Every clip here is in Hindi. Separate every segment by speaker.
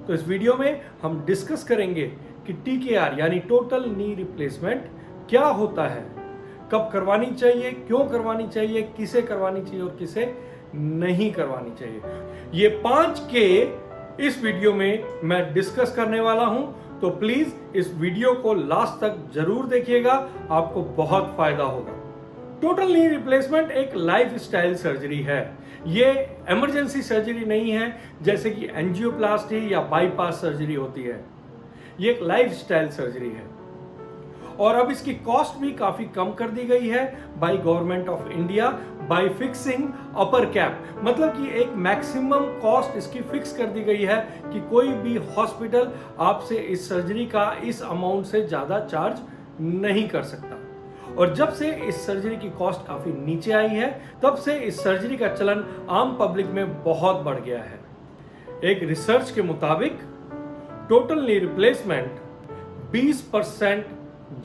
Speaker 1: तो इस वीडियो में हम डिस्कस करेंगे कि TKR यानी टोटल नी रिप्लेसमेंट क्या होता है, कब करवानी चाहिए, क्यों करवानी चाहिए, किसे करवानी चाहिए और किसे नहीं करवानी चाहिए। ये 5K इस वीडियो में मैं डिस्कस करने वाला हूं, तो प्लीज इस वीडियो को लास्ट तक जरूर देखिएगा, आपको बहुत फायदा होगा। टोटल नी रिप्लेसमेंट एक लाइफ स्टाइल सर्जरी है। ये इमरजेंसी सर्जरी नहीं है जैसे कि एंजियोप्लास्टी या बाईपास सर्जरी होती है। ये एक लाइफ स्टाइल सर्जरी है और अब इसकी कॉस्ट भी काफी कम कर दी गई है by government of India by fixing upper cap. मतलब कि एक मैक्सिमम कॉस्ट इसकी फिक्स कर दी गई है कि कोई भी हॉस्पिटल आपसे इस सर्जरी का इस अमाउंट से ज्यादा चार्ज नहीं कर सकता। और जब से इस सर्जरी की कॉस्ट काफी नीचे आई है, तब से इस सर्जरी का चलन आम पब्लिक में बहुत बढ़ गया है। एक रिसर्च के मुताबिक टोटल नी रिप्लेसमेंट 20%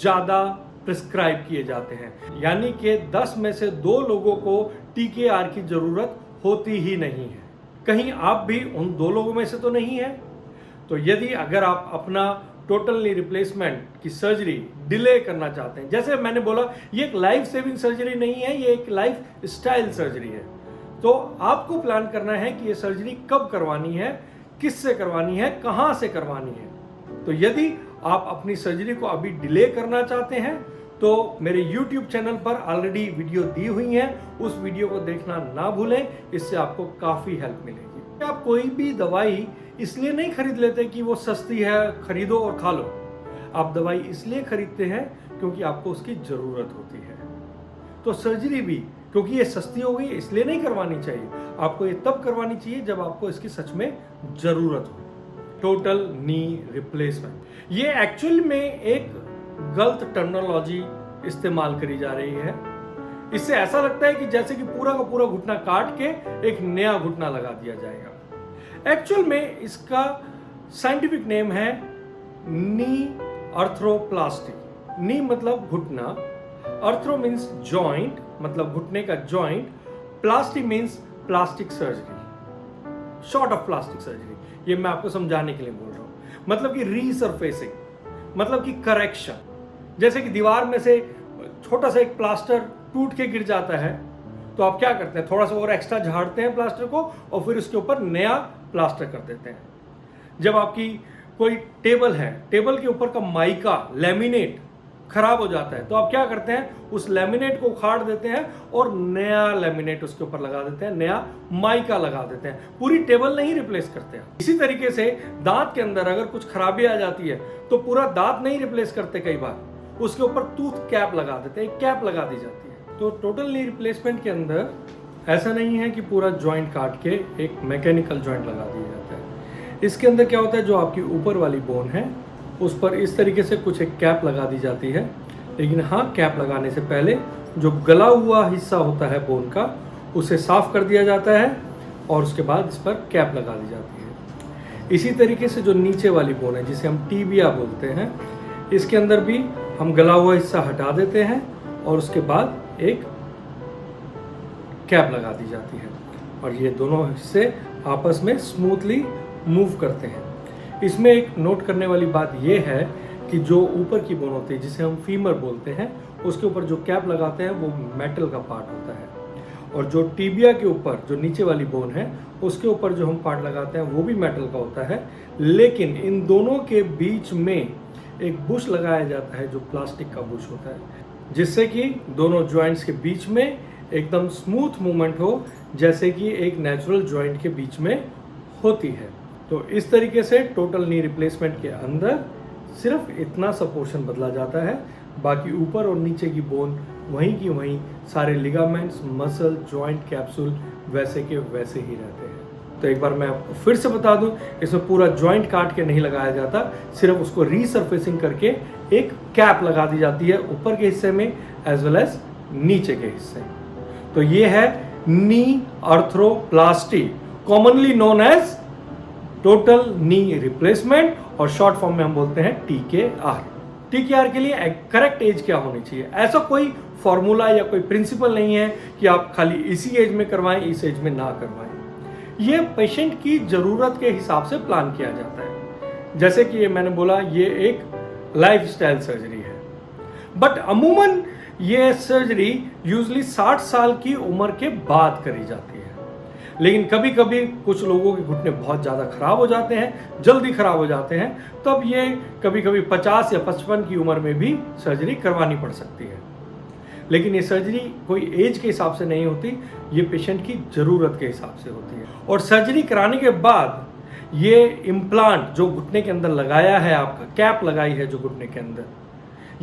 Speaker 1: ज्यादा प्रिस्क्राइब किए जाते हैं, यानी कि 10 में से 2 लोगों को TKR की जरूरत होती ही नहीं है। कहीं आप भी उन 2 लोगों में से तो नहीं है? तो यदि अगर आप अपना टोटल नी रिप्लेसमेंट की सर्जरी डिले करना चाहते हैं, जैसे मैंने बोला ये एक लाइफ सेविंग सर्जरी नहीं है, ये एक लाइफ स्टाइल सर्जरी है, तो आपको प्लान करना है कि ये सर्जरी कब करवानी है, किससे करवानी है, कहां से करवानी है। तो यदि आप अपनी सर्जरी को अभी डिले करना चाहते हैं तो मेरे YouTube चैनल पर ऑलरेडी वीडियो दी हुई है, उस वीडियो को देखना ना भूलें, इससे आपको काफी हेल्प मिलेगी। आप कोई भी दवाई इसलिए नहीं खरीद लेते कि वो सस्ती है, खरीदो और खा लो। आप दवाई इसलिए खरीदते हैं क्योंकि आपको उसकी जरूरत होती है। तो सर्जरी भी क्योंकि ये सस्ती हो गई इसलिए नहीं करवानी चाहिए, आपको ये तब करवानी चाहिए जब आपको इसकी सच में जरूरत हो। टोटल नी रिप्लेसमेंट ये एक्चुअल में एक गलत टर्मिनोलॉजी इस्तेमाल करी जा रही है। इससे ऐसा लगता है कि जैसे कि पूरा का पूरा घुटना काट के एक नया घुटना लगा दिया जाएगा। एक्चुअल में इसका साइंटिफिक नेम है नी आर्थ्रोप्लास्टी। नी मतलब घुटना, आर्थ्रो मीन्स जॉइंट मतलब घुटने का joint, प्लास्टी means plastic surgery, short of plastic surgery. ये मैं आपको समझाने के लिए बोल रहा हूं। मतलब कि रीसरफेसिंग मतलब कि करेक्शन। जैसे कि दीवार में से छोटा सा एक प्लास्टर टूट के गिर जाता है तो आप क्या करते हैं, थोड़ा सा और एक्स्ट्रा झाड़ते हैं प्लास्टर को और फिर उसके ऊपर नया प्लास्टर कर देते हैं। जब आपकी कोई टेबल है, टेबल के ऊपर का माइका लैमिनेट खराब हो जाता है तो आप क्या करते हैं, उस लैमिनेट को उखाड़ देते हैं और नया लैमिनेट उसके ऊपर लगा देते हैं, नया माइका लगा देते हैं, पूरी टेबल नहीं रिप्लेस करते हैं। इसी तरीके से दांत के अंदर अगर कुछ खराबी आ जाती है तो पूरा दांत नहीं रिप्लेस करते, कई बार उसके ऊपर टूथ कैप लगा देते हैं, एक कैप लगा दी जाती है। तो टोटल नी रिप्लेसमेंट के अंदर ऐसा नहीं है कि पूरा जॉइंट काट के एक मैकेनिकल जॉइंट लगा दिया जाता है। इसके अंदर क्या होता है, जो आपकी ऊपर वाली बोन है उस पर इस तरीके से कुछ एक कैप लगा दी जाती है। लेकिन हाँ, कैप लगाने से पहले जो गला हुआ हिस्सा होता है बोन का उसे साफ कर दिया जाता है और उसके बाद इस पर कैप लगा दी जाती है। इसी तरीके से जो नीचे वाली बोन है जिसे हम टीबिया बोलते हैं, इसके अंदर भी हम गला हुआ हिस्सा हटा देते हैं और उसके बाद एक कैप लगा दी जाती है और ये दोनों हिस्से आपस में स्मूथली मूव करते हैं। इसमें एक नोट करने वाली बात यह है कि जो ऊपर की बोन होती है जिसे हम फीमर बोलते हैं, उसके ऊपर जो कैप लगाते हैं वो मेटल का पार्ट होता है और जो टीबिया के ऊपर जो नीचे वाली बोन है उसके ऊपर जो हम पार्ट लगाते हैं वो भी मेटल का होता है। लेकिन इन दोनों के बीच में एक बुश लगाया जाता है जो प्लास्टिक का बुश होता है, जिससे कि दोनों जॉइंट्स के बीच में एकदम स्मूथ मूवमेंट हो, जैसे कि एक नेचुरल जॉइंट के बीच में होती है। तो इस तरीके से टोटल नी रिप्लेसमेंट के अंदर सिर्फ इतना सा पोर्शन बदला जाता है, बाकी ऊपर और नीचे की बोन वहीं की वहीं, सारे लिगामेंट्स, मसल, जॉइंट, कैप्सूल वैसे के वैसे ही रहते हैं। तो एक बार मैं आपको फिर से बता दूं, इसमें पूरा जॉइंट काट के नहीं लगाया जाता, सिर्फ उसको रीसरफेसिंग करके एक कैप लगा दी जाती है ऊपर के हिस्से में एज वेल एज नीचे के हिस्से। तो ये है knee arthroplasty, commonly known as total knee replacement और शॉर्ट फॉर्म में हम बोलते हैं TKR। TKR के लिए करेक्ट एज क्या होनी चाहिए, ऐसा कोई फॉर्मूला या कोई प्रिंसिपल नहीं है कि आप खाली इसी एज में करवाएं, इस एज में ना करवाएं। ये पेशेंट की ज़रूरत के हिसाब से प्लान किया जाता है। जैसे कि ये मैंने बोला, ये एक लाइफस्टाइल सर्जरी है, बट अमूमन ये सर्जरी यूजली 60 साल की उम्र के बाद करी जाती है। लेकिन कभी कभी कुछ लोगों के घुटने बहुत ज़्यादा खराब हो जाते हैं, जल्दी खराब हो जाते हैं, तब ये कभी कभी 50 या 55 की उम्र में भी सर्जरी करवानी पड़ सकती है। लेकिन ये सर्जरी कोई एज के हिसाब से नहीं होती, ये पेशेंट की ज़रूरत के हिसाब से होती है। और सर्जरी कराने के बाद ये इम्प्लांट जो घुटने के अंदर लगाया है, आपका कैप लगाई है जो घुटने के अंदर,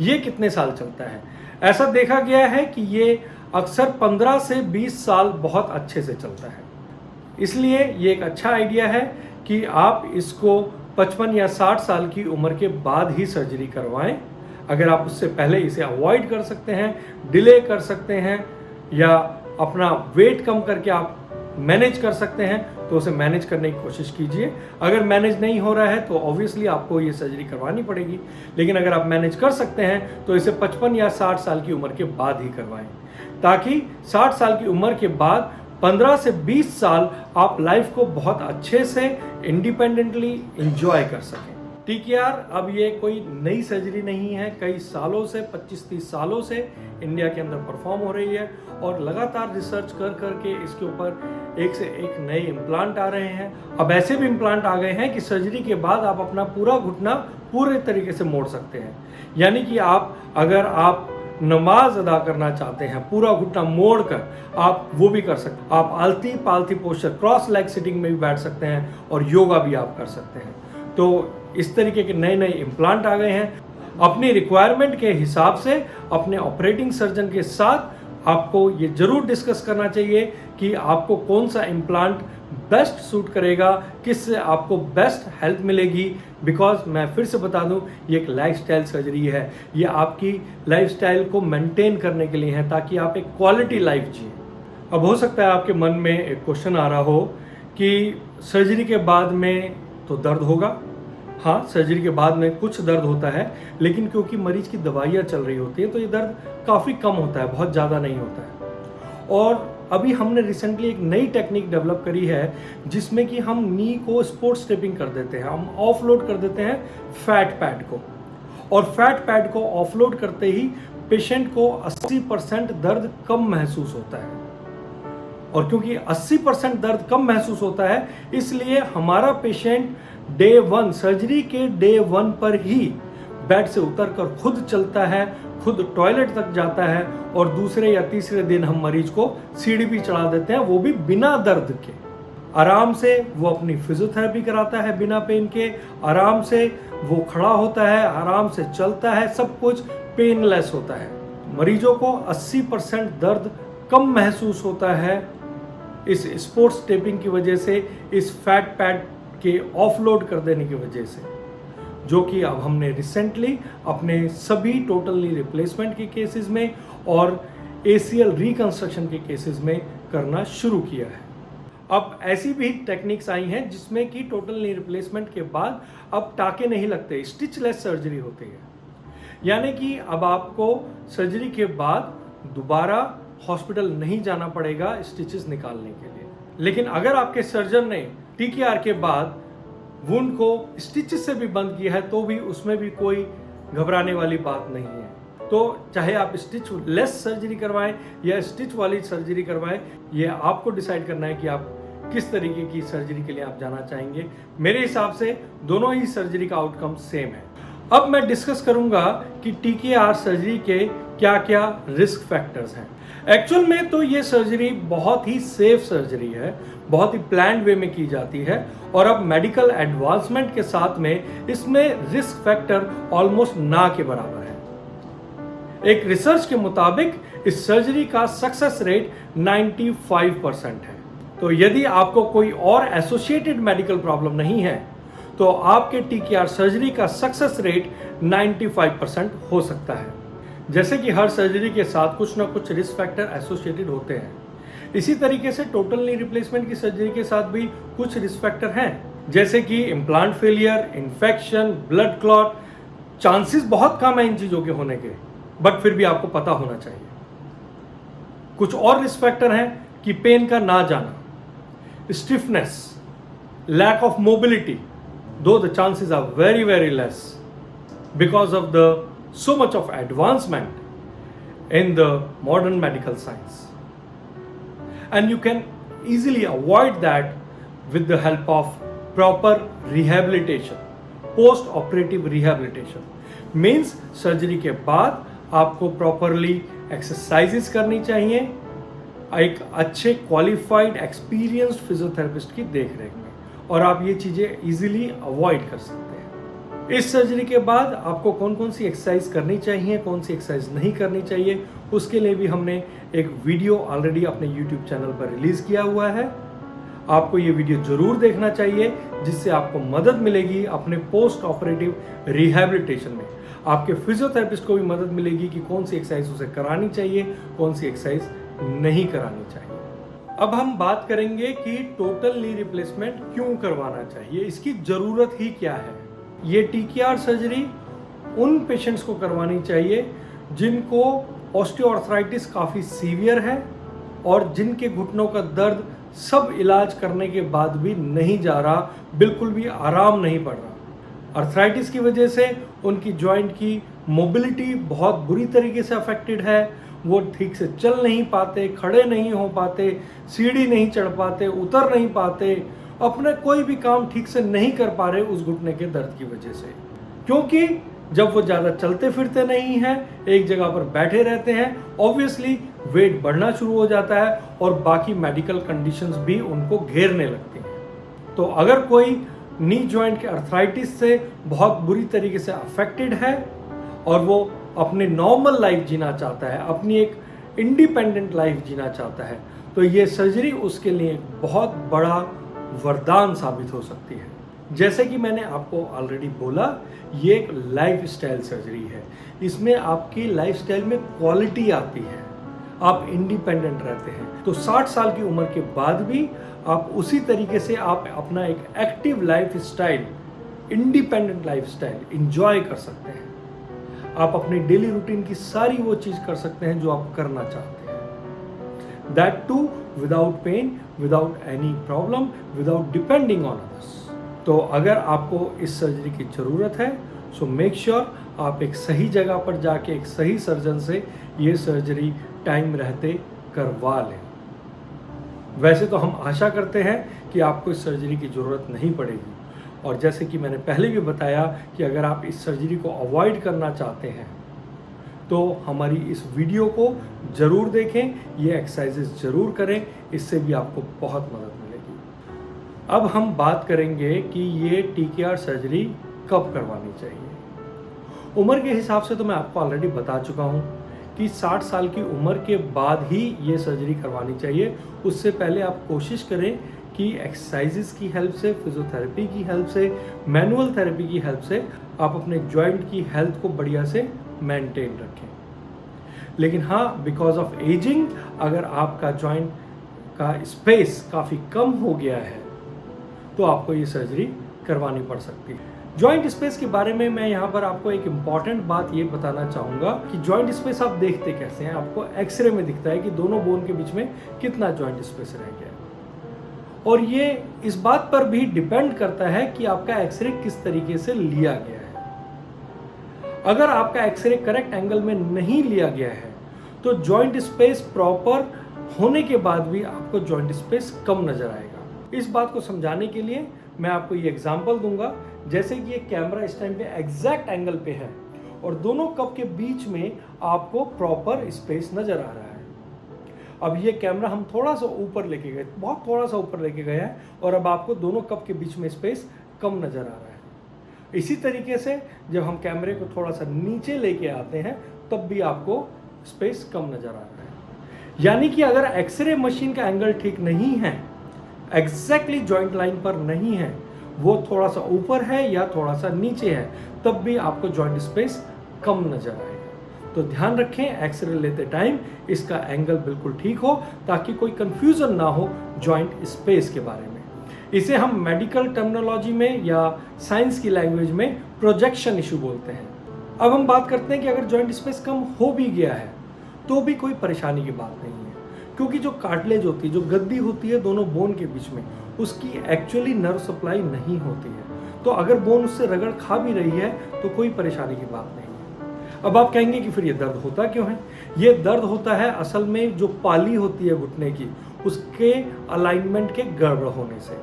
Speaker 1: ये कितने साल चलता है? ऐसा देखा गया है कि ये अक्सर 15 से 20 साल बहुत अच्छे से चलता है। इसलिए ये एक अच्छा आइडिया है कि आप इसको 55 या 60 साल की उम्र के बाद ही सर्जरी करवाएं। अगर आप उससे पहले इसे अवॉइड कर सकते हैं, डिले कर सकते हैं, या अपना वेट कम करके आप मैनेज कर सकते हैं, तो उसे मैनेज करने की कोशिश कीजिए। अगर मैनेज नहीं हो रहा है तो ऑब्वियसली आपको ये सर्जरी करवानी पड़ेगी। लेकिन अगर आप मैनेज कर सकते हैं तो इसे 55 या 60 साल की उम्र के बाद ही करवाएं, ताकि 60 साल की उम्र के बाद 15 से 20 साल आप लाइफ को बहुत अच्छे से इंडिपेंडेंटली एंजॉय कर सकें। TKR अब ये कोई नई सर्जरी नहीं है, कई सालों से 25-30 सालों से इंडिया के अंदर परफॉर्म हो रही है, और लगातार रिसर्च कर करके इसके ऊपर एक से एक नए इम्प्लांट आ रहे हैं। अब ऐसे भी इम्प्लांट आ गए हैं कि सर्जरी के बाद आप अपना पूरा घुटना पूरे तरीके से मोड़ सकते हैं। यानी कि अगर आप नमाज अदा करना चाहते हैं पूरा घुटना मोड़ कर, आप वो भी कर सकते हैं। आप आलती पालती पोस्चर, क्रॉस लेग सिटिंग में भी बैठ सकते हैं, और योगा भी आप कर सकते हैं। तो इस तरीके के नए नए इम्प्लांट आ गए हैं। अपनी रिक्वायरमेंट के हिसाब से अपने ऑपरेटिंग सर्जन के साथ आपको ये जरूर डिस्कस करना चाहिए कि आपको कौन सा इम्प्लांट बेस्ट सूट करेगा, किससे आपको बेस्ट हेल्प मिलेगी। बिकॉज मैं फिर से बता दूं, ये एक लाइफस्टाइल सर्जरी है। ये आपकी लाइफस्टाइल को मेंटेन करने के लिए है, ताकि आप एक क्वालिटी लाइफ जिए। अब हो सकता है आपके मन में एक क्वेश्चन आ रहा हो कि सर्जरी के बाद में तो दर्द होगा। हाँ, सर्जरी के बाद में कुछ दर्द होता है, लेकिन क्योंकि मरीज की दवाइयाँ चल रही होती हैं तो ये दर्द काफ़ी कम होता है, बहुत ज़्यादा नहीं होता है। और अभी हमने रिसेंटली एक नई टेक्निक डेवलप करी है जिसमें कि हम नी को स्पोर्ट्स स्टेपिंग कर देते हैं, हम ऑफलोड कर देते हैं फैट पैड को, और फैट पैड को ऑफलोड करते ही पेशेंट को 80% दर्द कम महसूस होता है। और क्योंकि 80% दर्द कम महसूस होता है, इसलिए हमारा पेशेंट डे 1, सर्जरी के डे 1 पर ही बेड से उतरकर खुद चलता है, खुद टॉयलेट तक जाता है, और दूसरे या तीसरे दिन हम मरीज को सीढ़ी भी चढ़ा देते हैं, वो भी बिना दर्द के। आराम से वो अपनी फिजियोथेरेपी कराता है, बिना पेन के। आराम से वो खड़ा होता है, आराम से चलता है, सब कुछ पेनलेस होता है। मरीजों को 80% दर्द कम महसूस होता है इस स्पोर्ट्स टेपिंग की वजह से, इस फैट पैड के ऑफलोड कर देने की वजह से, जो कि अब हमने रिसेंटली अपने सभी टोटल नी रिप्लेसमेंट के केसेस में और ACL रिकंस्ट्रक्शन के केसेस में करना शुरू किया है। अब ऐसी भी टेक्निक्स आई हैं जिसमें कि टोटल नी रिप्लेसमेंट के बाद अब टाके नहीं लगते, स्टिचलेस सर्जरी होती है। यानी कि अब आपको सर्जरी के बाद दोबारा हॉस्पिटल नहीं जाना पड़ेगा स्टिचेस निकालने के लिए। लेकिन अगर आपके सर्जन ने TKR के बाद वुंड को स्टिचेस से भी बंद किया है, तो भी उसमें भी कोई घबराने वाली बात नहीं है। तो चाहे आप स्टिच लेस सर्जरी करवाएं या स्टिच वाली सर्जरी करवाएं, ये आपको डिसाइड करना है कि आप किस तरीके की सर्जरी के लिए आप जाना चाहेंगे। मेरे हिसाब से दोनों ही सर्जरी का आउटकम सेम है। अब मैं डिस्कस करूंगा कि TKR सर्जरी के क्या क्या रिस्क फैक्टर्स हैं। एक्चुअल में तो ये सर्जरी बहुत ही सेफ सर्जरी है, बहुत ही प्लान्ड वे में की जाती है, और अब मेडिकल एडवांसमेंट के साथ में इसमें रिस्क फैक्टर ऑलमोस्ट ना के बराबर है। एक रिसर्च के मुताबिक इस सर्जरी का सक्सेस रेट 95% है। तो यदि आपको कोई और एसोसिएटेड मेडिकल प्रॉब्लम नहीं है तो आपके TKR सर्जरी का सक्सेस रेट 95% हो सकता है। जैसे कि हर सर्जरी के साथ कुछ ना कुछ रिस्क फैक्टर एसोसिएटेड होते हैं, इसी तरीके से टोटल नी रिप्लेसमेंट की सर्जरी के साथ भी कुछ रिस्क फैक्टर हैं, जैसे कि implant failure, infection, blood clot. Chances बहुत कम है इन चीज़ों के होने के, बट फिर भी आपको पता होना चाहिए। कुछ और रिस्क फैक्टर हैं कि पेन का ना जाना, stiffness, lack of mobility, though the chances are very, very less because of the so much of advancement in the modern medical science. And you can easily avoid that with the help of proper rehabilitation, post-operative rehabilitation. Means surgery के बाद आपको प्रॉपरली एक्सरसाइजेस करनी चाहिए एक अच्छे क्वालिफाइड एक्सपीरियंस्ड फिजियोथेरेपिस्ट की देखरेख में, और आप ये चीज़ें इजीली अवॉइड कर सकते हैं। इस सर्जरी के बाद आपको कौन कौन सी एक्सरसाइज करनी चाहिए, कौन सी एक्सरसाइज नहीं करनी चाहिए, उसके लिए भी हमने एक वीडियो ऑलरेडी अपने यूट्यूब चैनल पर रिलीज किया हुआ है। आपको ये वीडियो जरूर देखना चाहिए, जिससे आपको मदद मिलेगी अपने पोस्ट ऑपरेटिव रिहैबिलिटेशन में। आपके फिजियोथेरेपिस्ट को भी मदद मिलेगी कि कौन सी एक्सरसाइज उसे करानी चाहिए, कौन सी एक्सरसाइज नहीं करानी चाहिए। अब हम बात करेंगे कि टोटल नी रिप्लेसमेंट क्यों करवाना चाहिए, इसकी जरूरत ही क्या है। ये TKR सर्जरी उन पेशेंट्स को करवानी चाहिए जिनको ऑस्टियोआर्थराइटिस काफ़ी सीवियर है और जिनके घुटनों का दर्द सब इलाज करने के बाद भी नहीं जा रहा, बिल्कुल भी आराम नहीं पड़ रहा। अर्थराइटिस की वजह से उनकी जॉइंट की मोबिलिटी बहुत बुरी तरीके से अफेक्टेड है, वो ठीक से चल नहीं पाते, खड़े नहीं हो पाते, सीढ़ी नहीं चढ़ पाते, उतर नहीं पाते, अपने कोई भी काम ठीक से नहीं कर पा रहे उस घुटने के दर्द की वजह से। क्योंकि जब वो ज़्यादा चलते फिरते नहीं हैं, एक जगह पर बैठे रहते हैं, ऑब्वियसली वेट बढ़ना शुरू हो जाता है और बाकी मेडिकल कंडीशंस भी उनको घेरने लगती हैं। तो अगर कोई नी जॉइंट के अर्थराइटिस से बहुत बुरी तरीके से अफेक्टेड है और वो अपने नॉर्मल लाइफ जीना चाहता है, अपनी एक इंडिपेंडेंट लाइफ जीना चाहता है, तो ये सर्जरी उसके लिए एक बहुत बड़ा वरदान साबित हो सकती है। जैसे कि मैंने आपको ऑलरेडी बोला, ये एक लाइफ स्टाइल सर्जरी है। इसमें आपकी लाइफ स्टाइल में क्वालिटी आती है, आप इंडिपेंडेंट रहते हैं। तो 60 साल की उम्र के बाद भी आप उसी तरीके से आप अपना एक active life style, independent life style enjoy कर सकते हैं। आप अपने डेली रूटीन की सारी वो चीज़ कर सकते हैं जो आप करना चाहते हैं, that too without pain, without any problem, without depending on others. तो अगर आपको इस सर्जरी की ज़रूरत है, सो मेक श्योर आप एक सही जगह पर जाके एक सही सर्जन से ये सर्जरी टाइम रहते करवा लें। वैसे तो हम आशा करते हैं कि आपको इस सर्जरी की ज़रूरत नहीं पड़ेगी, और जैसे कि मैंने पहले भी बताया कि अगर आप इस सर्जरी को अवॉइड करना चाहते हैं तो हमारी इस वीडियो को ज़रूर देखें, ये एक्सरसाइजेस ज़रूर करें, इससे भी आपको बहुत मदद मिलेगी। अब हम बात करेंगे कि ये TKR सर्जरी कब करवानी चाहिए। उम्र के हिसाब से तो मैं आपको ऑलरेडी बता चुका हूँ कि 60 साल की उम्र के बाद ही ये सर्जरी करवानी चाहिए। उससे पहले आप कोशिश करें कि एक्सरसाइजेस की हेल्प से, फिजियोथेरेपी की हेल्प से, मैनुअल थेरेपी की हेल्प से आप अपने जॉइंट की हेल्थ को बढ़िया से मेंटेन रखें। लेकिन हाँ, बिकॉज ऑफ एजिंग अगर आपका जॉइंट का स्पेस काफ़ी कम हो गया है तो आपको ये सर्जरी करवानी पड़ सकती है। जॉइंट स्पेस के बारे में मैं यहाँ पर आपको एक इम्पॉर्टेंट बात ये बताना चाहूँगा कि जॉइंट स्पेस आप देखते कैसे हैं। आपको एक्सरे में दिखता है कि दोनों बोन के बीच में कितना जॉइंट स्पेस रह गया है, और ये इस बात पर भी डिपेंड करता है कि आपका एक्सरे किस तरीके से लिया गया है। अगर आपका एक्सरे करेक्ट एंगल में नहीं लिया गया है तो जॉइंट स्पेस प्रॉपर होने के बाद भी आपको जॉइंट स्पेस कम नजर आएगा। इस बात को समझाने के लिए मैं आपको ये एग्जांपल दूंगा। जैसे कि ये कैमरा इस टाइम पे एग्जैक्ट एंगल पे है और दोनों कप के बीच में आपको प्रॉपर स्पेस नजर आ रहा है। अब ये कैमरा हम थोड़ा सा ऊपर लेके गए, बहुत थोड़ा सा ऊपर लेके गए हैं, और अब आपको दोनों कप के बीच में स्पेस कम नजर आ रहा है। इसी तरीके से जब हम कैमरे को थोड़ा सा नीचे लेके आते हैं तब भी आपको स्पेस कम नजर आ रहा है। यानी कि अगर एक्सरे मशीन का एंगल ठीक नहीं है, एग्जैक्टली जॉइंट लाइन पर नहीं है, वो थोड़ा सा ऊपर है या थोड़ा सा नीचे है, तब भी आपको जॉइंट स्पेस कम नजर आएगा। तो ध्यान रखें एक्सरे लेते टाइम इसका एंगल बिल्कुल ठीक हो, ताकि कोई कंफ्यूजन ना हो जॉइंट स्पेस के बारे में। इसे हम मेडिकल टर्मिनोलॉजी में या साइंस की लैंग्वेज में प्रोजेक्शन इशू बोलते हैं। अब हम बात करते हैं कि अगर जॉइंट स्पेस कम हो भी गया है तो भी कोई परेशानी की बात नहीं है, क्योंकि जो कार्टिलेज होती है, जो गद्दी होती है दोनों बोन के बीच में, उसकी एक्चुअली नर्व सप्लाई नहीं होती है। तो अगर बोन उससे रगड़ खा भी रही है तो कोई परेशानी की बात नहीं है। अब आप कहेंगे कि फिर ये दर्द होता क्यों है? ये दर्द होता है असल में जो पाली होती है घुटने की, उसके अलाइनमेंट के गड़बड़ होने से।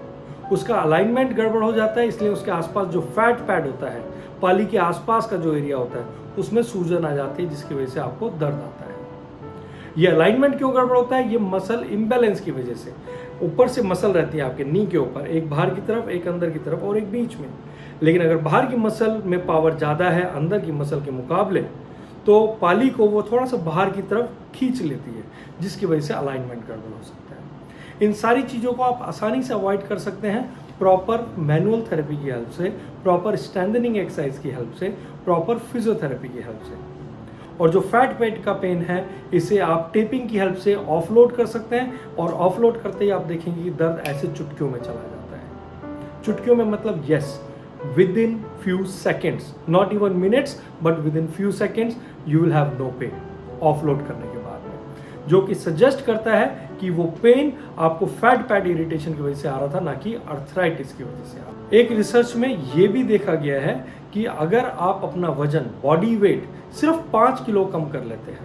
Speaker 1: उसका अलाइनमेंट गड़बड़ हो जाता है, इसलिए उसके आसपास जो फैट पैड होता है, पाली के आसपास का जो एरिया होता है, उसमें सूजन आ जाती है, जिसकी वजह से आपको दर्द आता है। ये अलाइनमेंट क्यों गड़बड़ होता है? ये मसल इम्बैलेंस की वजह से। ऊपर से मसल रहती है आपके नी के ऊपर, एक बाहर की तरफ, एक अंदर की तरफ और एक बीच में। लेकिन अगर बाहर की मसल में पावर ज़्यादा है अंदर की मसल के मुकाबले, तो पाली को वो थोड़ा सा बाहर की तरफ खींच लेती है, जिसकी वजह से अलाइनमेंट गड़बड़ हो सकता है। इन सारी चीज़ों को आप आसानी से अवॉइड कर सकते हैं प्रॉपर मैनुअल थेरेपी की हेल्प से, प्रॉपर स्ट्रेंथनिंग एक्सरसाइज की हेल्प से, प्रॉपर फिजियोथेरेपी की हेल्प से। और जो फैट पेट का पेन है, इसे आप टेपिंग की हेल्प से ऑफलोड कर सकते हैं, और ऑफलोड करते ही आप देखेंगे कि दर्द ऐसे चुटकियों में चला जाता है। चुटकियों में मतलब yes, within few seconds, not even minutes, but within few seconds you will have no pain offload करने के बाद में, जो कि सजेस्ट करता है कि वो पेन आपको फैट पैड इरिटेशन की वजह से आ रहा था, ना कि अर्थराइटिस की वजह से आ रहा। एक रिसर्च में ये भी देखा गया है कि अगर आप अपना वजन, बॉडी वेट सिर्फ 5 किलो कम कर लेते हैं,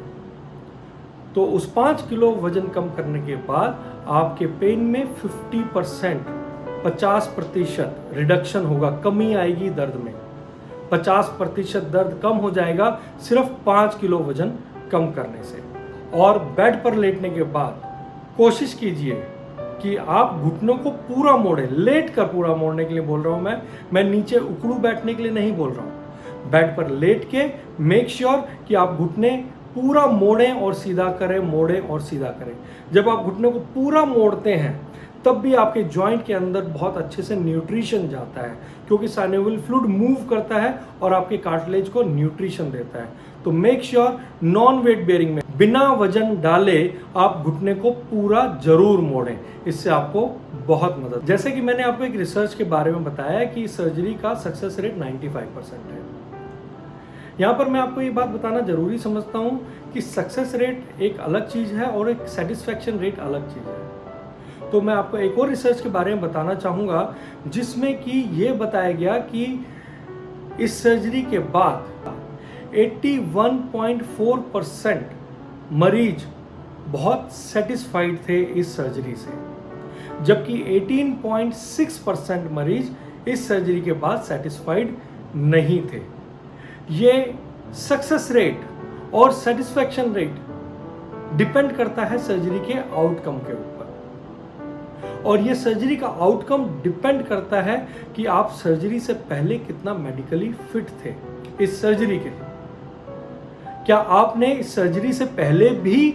Speaker 1: तो उस 5 किलो वजन कम करने के बाद आपके पेन में 50% रिडक्शन होगा, कमी आएगी दर्द में। 50% दर्द कम हो जाएगा सिर्फ 5 किलो वजन कम करने से। और बेड पर लेटने के बाद कोशिश कीजिए कि आप घुटनों को पूरा मोड़ें, लेट कर पूरा मोड़ने के लिए बोल रहा हूं मैं नीचे उकड़ू बैठने के लिए नहीं बोल रहा हूं। बेड पर लेट के मेक श्योर कि आप घुटने पूरा मोड़ें और सीधा करें, मोड़ें और सीधा करें। जब आप घुटने को पूरा मोड़ते हैं तब भी आपके जॉइंट के अंदर बहुत अच्छे से न्यूट्रिशन जाता है, क्योंकि साइनोवियल फ्लूइड मूव करता है और आपके कार्टिलेज को न्यूट्रिशन देता है। तो make sure non weight bearing में बिना वजन डाले आप घुटने को पूरा जरूर मोड़ें, इससे आपको बहुत मदद। जैसे कि मैंने आपको एक रिसर्च के बारे में बताया कि सर्जरी का सक्सेस रेट 95% है। यहाँ पर मैं आपको ये बात बताना जरूरी समझता हूँ कि सक्सेस रेट एक अलग चीज़ है और एक सेटिस्फैक्शन रेट अलग चीज़ है। तो मैं आपको एक और रिसर्च के बारे में बताना चाहूँगा, जिसमें कि ये बताया गया कि इस सर्जरी के बाद 81.4% मरीज बहुत सेटिस्फाइड थे इस सर्जरी से, जबकि 18.6% मरीज इस सर्जरी के बाद सेटिस्फाइड नहीं थे। ये सक्सेस रेट और सेटिस्फैक्शन रेट डिपेंड करता है सर्जरी के आउटकम के ऊपर, और ये सर्जरी का आउटकम डिपेंड करता है कि आप सर्जरी से पहले कितना मेडिकली फिट थे इस सर्जरी के लिए। क्या आपने इस सर्जरी से पहले भी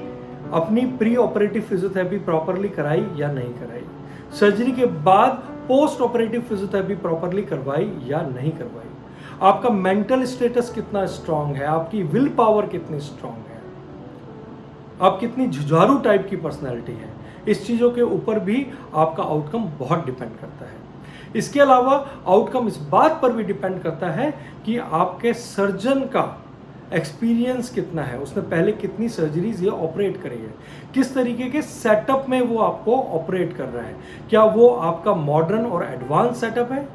Speaker 1: अपनी प्री ऑपरेटिव फिजियोथेरेपी प्रॉपरली कराई या नहीं कराई? सर्जरी के बाद पोस्ट ऑपरेटिव फिजियोथेरेपी प्रॉपरली करवाई या नहीं करवाई? आपका मेंटल स्टेटस कितना स्ट्रांग है? आपकी विल पावर कितनी स्ट्रांग है? आप कितनी जुझारू टाइप की पर्सनैलिटी है? इस चीज़ों के ऊपर भी आपका आउटकम बहुत डिपेंड करता है। इसके अलावा आउटकम इस बात पर भी डिपेंड करता है कि आपके सर्जन का एक्सपीरियंस कितना है, उसने पहले कितनी सर्जरीज ये ऑपरेट करी है, किस तरीके के सेटअप में वो आपको ऑपरेट कर रहा है, क्या वो आपका मॉडर्न और एडवांस सेटअप है?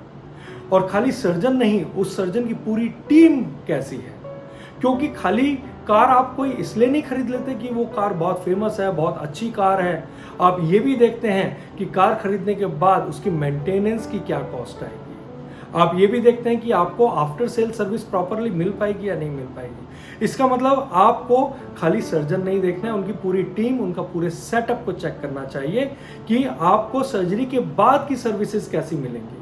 Speaker 1: और खाली सर्जन नहीं, उस सर्जन की पूरी टीम कैसी है? क्योंकि खाली कार आप कोई इसलिए नहीं खरीद लेते कि वो कार बहुत फेमस है, बहुत अच्छी कार है। आप ये भी देखते हैं कि कार खरीदने के बाद उसकी मेंटेनेंस की क्या कॉस्ट आएगी। आप ये भी देखते हैं कि आपको आफ्टर सेल सर्विस प्रॉपरली मिल पाएगी या नहीं मिल पाएगी। इसका मतलब आपको खाली सर्जन नहीं देखना है, उनकी पूरी टीम, उनका पूरे सेटअप को चेक करना चाहिए कि आपको सर्जरी के बाद की सर्विसेज कैसी मिलेंगी।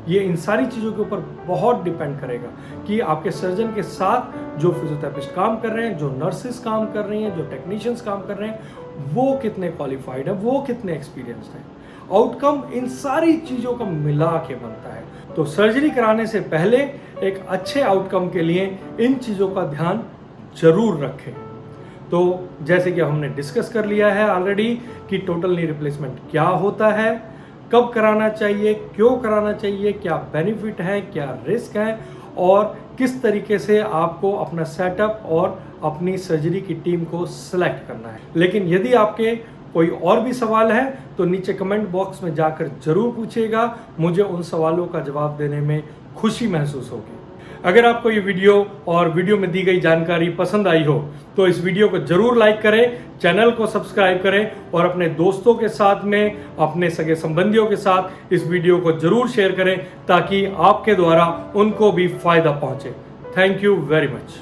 Speaker 1: ये इन सारी चीज़ों के ऊपर बहुत डिपेंड करेगा कि आपके सर्जन के साथ जो फिजियोथेरेपिस्ट काम कर रहे हैं, जो नर्सेस काम कर रही हैं, जो टेक्नीशियंस काम कर रहे हैं, वो कितने क्वालिफाइड है, वो कितने एक्सपीरियंस्ड है। आउटकम इन सारी चीज़ों का मिला के बनता है। तो सर्जरी कराने से पहले एक अच्छे आउटकम के लिए इन चीज़ों का ध्यान जरूर रखें। तो जैसे कि हमने डिस्कस कर लिया है ऑलरेडी कि टोटल नी रिप्लेसमेंट क्या होता है, कब कराना चाहिए, क्यों कराना चाहिए, क्या बेनिफिट है, क्या रिस्क है, और किस तरीके से आपको अपना सेटअप और अपनी सर्जरी की टीम को सिलेक्ट करना है। लेकिन यदि आपके कोई और भी सवाल है तो नीचे कमेंट बॉक्स में जाकर जरूर पूछिएगा, मुझे उन सवालों का जवाब देने में खुशी महसूस होगी। अगर आपको ये वीडियो और वीडियो में दी गई जानकारी पसंद आई हो तो इस वीडियो को जरूर लाइक करें, चैनल को सब्सक्राइब करें और अपने दोस्तों के साथ में, अपने सगे संबंधियों के साथ इस वीडियो को जरूर शेयर करें ताकि आपके द्वारा उनको भी फायदा पहुंचे। Thank you very much.